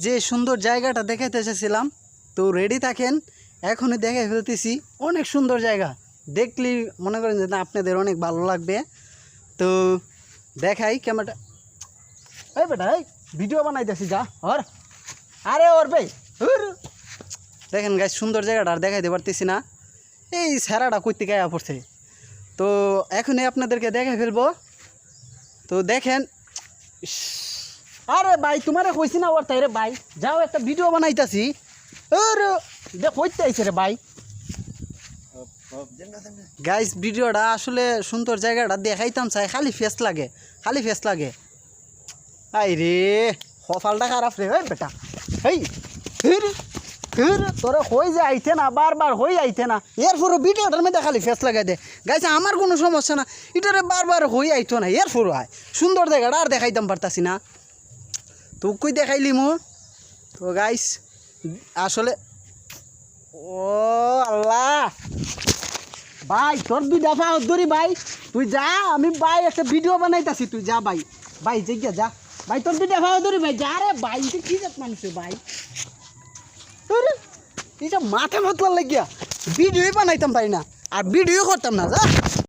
যে সুন্দর জায়গাটা দেখাতে এসেছিলাম, তো রেডি থাকেন, এখনই দেখে ফেলতেছি। অনেক সুন্দর জায়গা, দেখলেই মনে করেন যে না আপনাদের অনেক ভালো লাগবে। তো দেখাই ক্যামেরাটা। এই বেটা, এই ভিডিও বানাইতেছি যা ওর। আরে ওর ভাই, দেখেন গাইস সুন্দর জায়গাটা আর দেখাইতে পারতেছি না, এই স্যারাটা কইতে গায়া পড়ছে। তো এখনই আপনাদেরকে দেখে ফেলবো। তো দেখেন। আরে ভাই তোমারে কইছি না ওর তাই রে ভাই, যাও একটা ভিডিও বানাইতাছি। আরে দেখ কইতে আইছে রে ভাই। গাইস ভিডিওটা আসলে সুন্দর জায়গাটা দেখাইতাম চাই, খালি ফেস লাগে, খালি ফেস লাগে। আই রে কপালটা খারাপ রে। ওই বেটা, এই তোরা হই যে আইতে না, বারবার হই আইতে না, এরপরও ভিডিওটার মধ্যে খালি ফেস লাগাই দে। গাইছে আমার কোনো সমস্যা না, এটারে বারবার হই আইতো না, এরপরও আয় সুন্দর জায়গাটা আর দেখাইতাম পারতাছি না। তো কই দেখাইলি মু। তো গাইস আসলে ও আল্লাহ ভাই, তোর দুই দফা ধরি ভাই, তুই যা, আমি ভাই একটা ভিডিও বানাইতাছি, তুই যা ভাই। ভাই জিজ্ঞা যা ভাই, তোর দুই দফা ধরি ভাই, যা রে ভাই। কি যাক মানুষ ভাই, এটা মাথা মতলা লাগিয়া ভিডিও বানাইতাম পারি না, আর ভিডিও করতাম না যা।